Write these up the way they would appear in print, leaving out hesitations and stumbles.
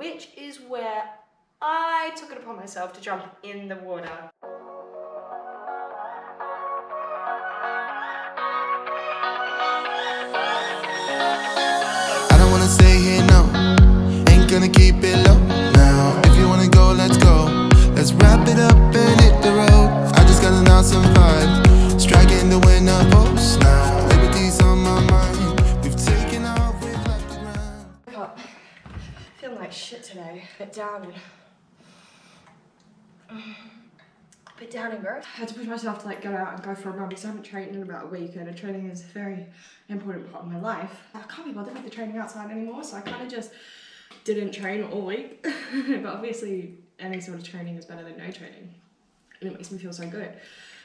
which is where I took it upon myself to jump in the water. I don't wanna stay here, no. Ain't gonna keep it low now. If you wanna go, let's go. Let's wrap it up and hit the road. I just got an awesome vibe, striking the winner post now. Liberty's on my mind. We've taken off, we've left the ground. Woke up feeling like shit today. Bit down and gross. I had to push myself to like go out and go for a run because I haven't trained in about a week, and training is a very important part of my life. I can't be bothered with the training outside anymore, so I kind of just didn't train all week. But obviously any sort of training is better than no training, and it makes me feel so good.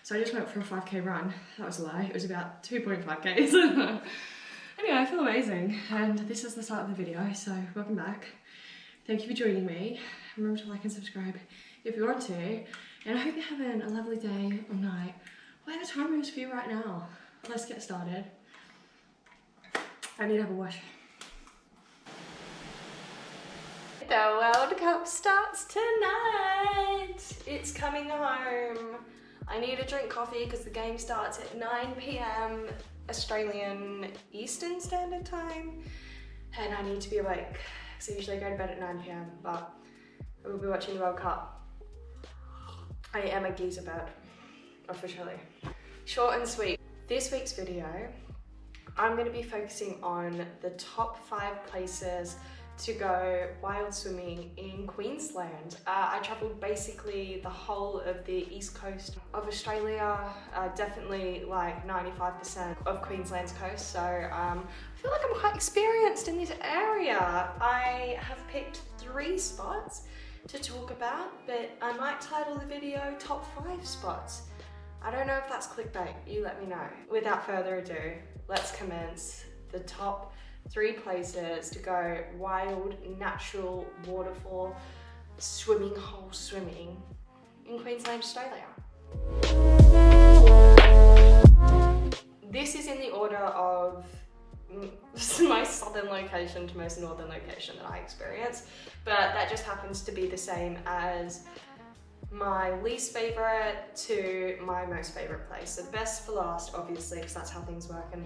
So I just went for a 5k run. That was a lie, it was about 2.5k's. Anyway, I feel amazing, and this is the start of the video, so welcome back. Thank you for joining me. Remember to like and subscribe if you want to, and I hope you're having a lovely day or night, whatever time it is for you right now. Let's get started. I need to have a wash. The World Cup starts tonight. It's coming home. I need to drink coffee because the game starts at 9 p.m. Australian Eastern Standard Time, and I need to be awake because I usually go to bed at 9 p.m. but I will be watching the World Cup. I am a geezer bird, officially. Short and sweet. This week's video, I'm going to be focusing on the top 5 places to go wild swimming in Queensland. I travelled basically the whole of the east coast of Australia, definitely like 95% of Queensland's coast, so I feel like I'm quite experienced in this area. I have picked 3 spots to talk about, but I might title the video Top 5 Spots. I don't know if that's clickbait, you let me know. Without further ado, let's commence the top 3 places to go wild, natural, waterfall, swimming hole swimming in Queensland, Australia. This is in the order of my southern location to most northern location that I experience, but that just happens to be the same as my least favorite to my most favorite place. So best for last, obviously, because that's how things work in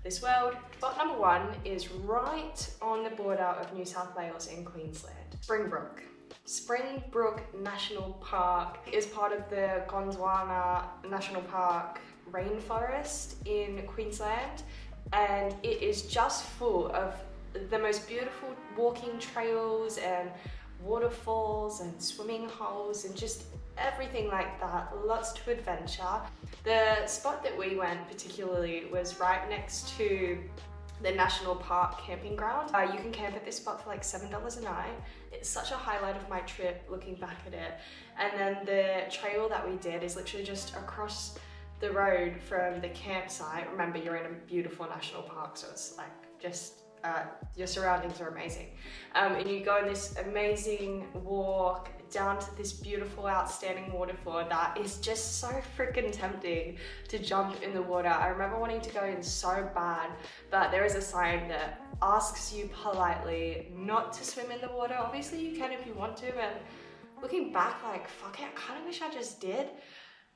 this world. Spot number 1 is right on the border of New South Wales and Queensland. Springbrook. Springbrook National Park is part of the Gondwana National Park rainforest in Queensland, and it is just full of the most beautiful walking trails and waterfalls and swimming holes and just everything like that. Lots to adventure. The spot that we went particularly was right next to the National Park camping ground. You can camp at this spot for like $7 a night. It's such a highlight of my trip looking back at it. And then the trail that we did is literally just across the road from the campsite. Remember, you're in a beautiful national park, so it's like just your surroundings are amazing. And you go on this amazing walk down to this beautiful, outstanding waterfall that is just so freaking tempting to jump in the water. I remember wanting to go in so bad, but there is a sign that asks you politely not to swim in the water. Obviously you can if you want to, and looking back, like, fuck it, I kind of wish I just did,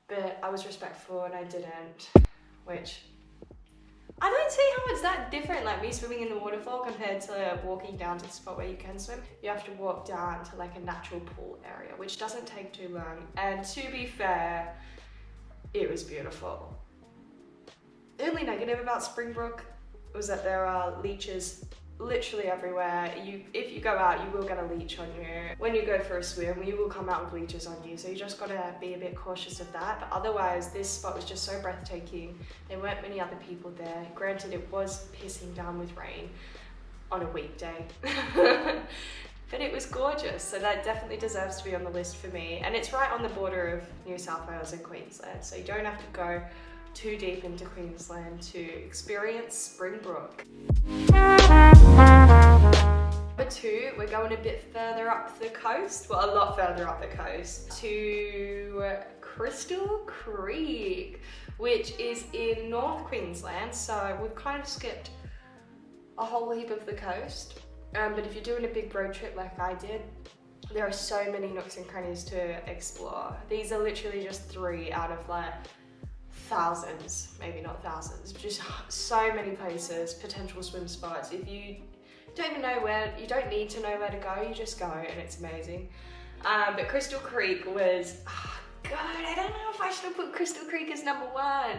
but I was respectful and I didn't, which I don't see how it's that different, like me swimming in the waterfall compared to walking down to the spot where you can swim. You have to walk down to like a natural pool area, which doesn't take too long. And to be fair, it was beautiful. The only negative about Springbrook was that there are leeches literally everywhere. If you go out, you will get a leech on you. When you go for a swim, you will come out with leeches on you, so you just gotta be a bit cautious of that. But otherwise, this spot was just so breathtaking. There weren't many other people there. Granted, it was pissing down with rain on a weekday. But it was gorgeous, so that definitely deserves to be on the list for me. And it's right on the border of New South Wales and Queensland, so you don't have to go too deep into Queensland to experience Springbrook. Number 2, we're going a bit further up the coast, well, a lot further up the coast, to Crystal Creek, which is in North Queensland. So we've kind of skipped a whole heap of the coast. But if you're doing a big road trip like I did, there are so many nooks and crannies to explore. These are literally just 3 out of like thousands, maybe not thousands, just so many places, potential swim spots. If you don't even know where, you don't need to know where to go, you just go and it's amazing. But Crystal Creek was, oh God, I don't know if I should have put Crystal Creek as number 1.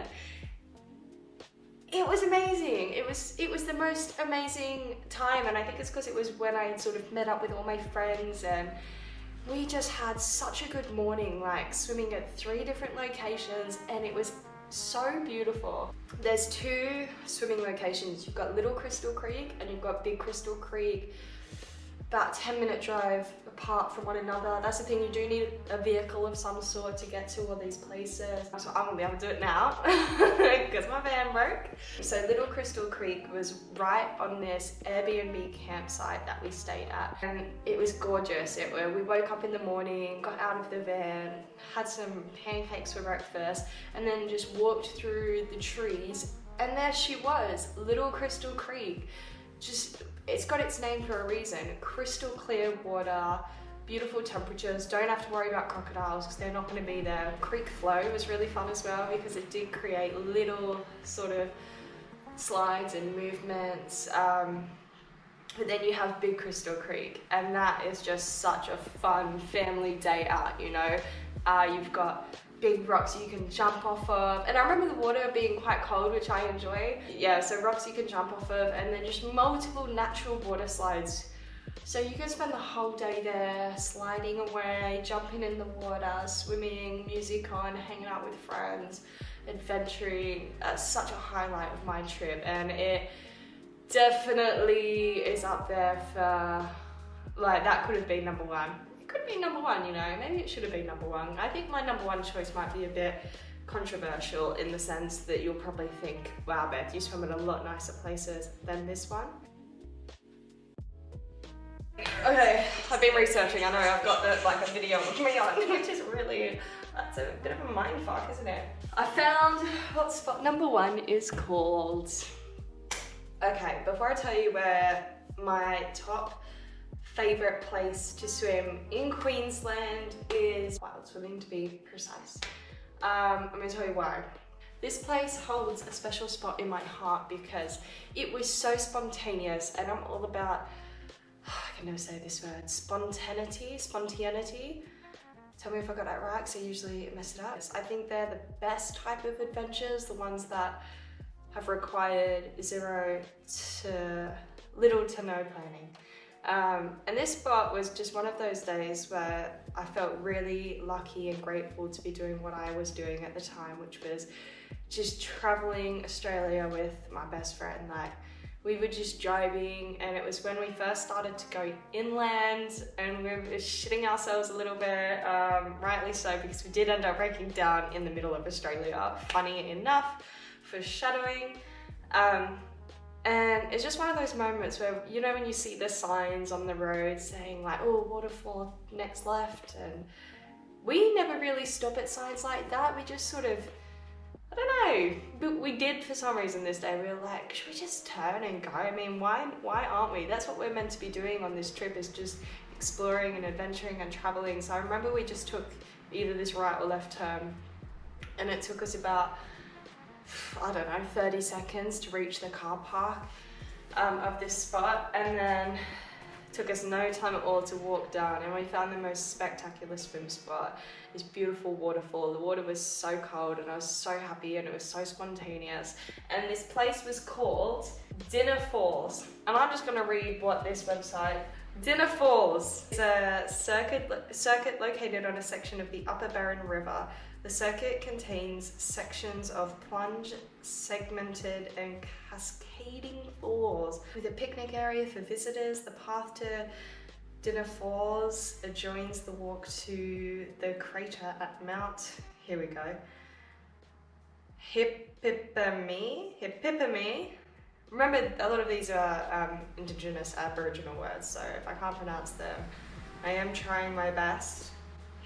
It was amazing. It was the most amazing time, and I think it's because it was when I sort of met up with all my friends and we just had such a good morning, like swimming at 3 different locations, and it was so beautiful. There's 2 swimming locations. You've got Little Crystal Creek and you've got Big Crystal Creek, about 10-minute drive apart from one another. That's the thing, you do need a vehicle of some sort to get to all these places. So I won't be able to do it now because my van broke. So Little Crystal Creek was right on this Airbnb campsite that we stayed at, and it was gorgeous. We woke up in the morning, got out of the van, had some pancakes for breakfast, and then just walked through the trees, and there she was, Little Crystal Creek. It's got its name for a reason. Crystal clear water, beautiful temperatures, don't have to worry about crocodiles because they're not going to be there. Creek flow was really fun as well because it did create little sort of slides and movements. But then you have Big Crystal Creek, and that is just such a fun family day out, you know. You've got big rocks you can jump off of, and I remember the water being quite cold, which I enjoy. Yeah, so rocks you can jump off of, and then just multiple natural water slides. So you can spend the whole day there, sliding away, jumping in the water, swimming, music on, hanging out with friends, adventuring. That's such a highlight of my trip, and it definitely is up there for, like, that could have been number 1. Could be number 1, you know, maybe it should have been number 1. I think my number 1 choice might be a bit controversial in the sense that you'll probably think, wow, Beth, you swim in a lot nicer places than this one. Okay, I've been researching. I know I've got a video of me on, which is really, that's a bit of a mind fuck, isn't it? I found what spot number 1 is called. Okay, before I tell you where my top favourite place to swim in Queensland is, wild swimming to be precise. I'm going to tell you why. This place holds a special spot in my heart because it was so spontaneous, and I'm all about, I can never say this word, spontaneity. Tell me if I got that right, because I usually mess it up. I think they're the best type of adventures, the ones that have required little to no planning. And this spot was just one of those days where I felt really lucky and grateful to be doing what I was doing at the time, which was just traveling Australia with my best friend. Like, we were just driving, and it was when we first started to go inland, and we were shitting ourselves a little bit, rightly so, because we did end up breaking down in the middle of Australia, funny enough, foreshadowing. And it's just one of those moments where, you know, when you see the signs on the road saying like, oh, waterfall next left, and we never really stop at signs like that. We just sort of, I don't know, but we did for some reason this day. We were like, should we just turn and go? I mean, why aren't we? That's what we're meant to be doing on this trip, is just exploring and adventuring and traveling. So I remember we just took either this right or left turn, and it took us about, I don't know, 30 seconds to reach the car park of this spot, and then it took us no time at all to walk down, and we found the most spectacular swim spot, this beautiful waterfall. The water was so cold, and I was so happy, and it was so spontaneous, and this place was called Dinner Falls, and I'm just going to read what this website. Dinner Falls is a circuit located on a section of the Upper Barron River. The circuit contains sections of plunge, segmented and cascading falls with a picnic area for visitors. The path to Dinner Falls adjoins the walk to the crater at Mount, here we go, Hippipami. Remember, a lot of these are Indigenous Aboriginal words, so if I can't pronounce them, I am trying my best.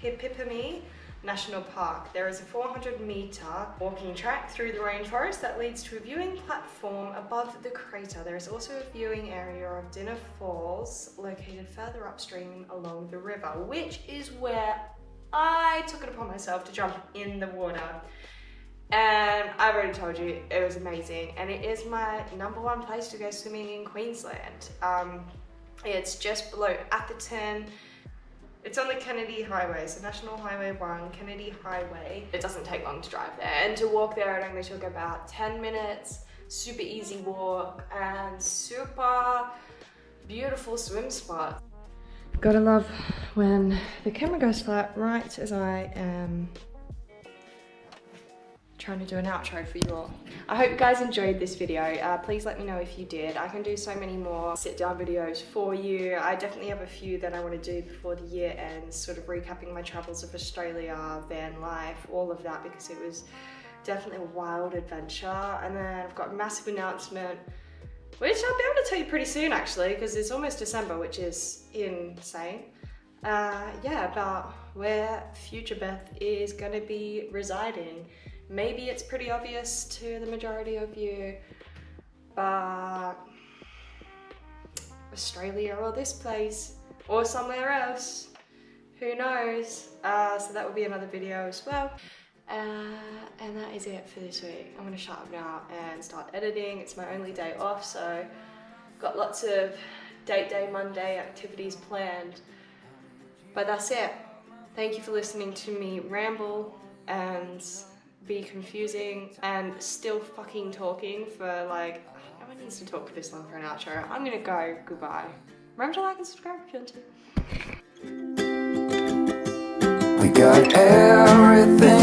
Hippipami National Park. There is a 400-meter walking track through the rainforest that leads to a viewing platform above the crater. There is also a viewing area of Dinner Falls located further upstream along the river, which is where I took it upon myself to jump in the water. And I've already told you, it was amazing. And it is my #1 place to go swimming in Queensland. It's just below Atherton. It's on the Kennedy Highway, so National Highway 1, Kennedy Highway. It doesn't take long to drive there, and to walk there it only took about 10 minutes. Super easy walk and super beautiful swim spot. Gotta love when the camera goes flat right as I am trying to do an outro for you all. I hope you guys enjoyed this video. Please let me know if you did. I can do so many more sit down videos for you. I definitely have a few that I want to do before the year ends, sort of recapping my travels of Australia, van life, all of that, because it was definitely a wild adventure. And then I've got a massive announcement, which I'll be able to tell you pretty soon actually, because it's almost December, which is insane. Yeah, about where future Beth is gonna be residing. Maybe it's pretty obvious to the majority of you, but Australia or this place or somewhere else, who knows? So that will be another video as well. And that is it for this week. I'm gonna shut up now and start editing. It's my only day off, so got lots of date day Monday activities planned. But that's it. Thank you for listening to me ramble and be confusing and still fucking talking for like, no one needs to talk for this long for an outro. I'm gonna go, goodbye. Remember to like and subscribe if you want to. We got everything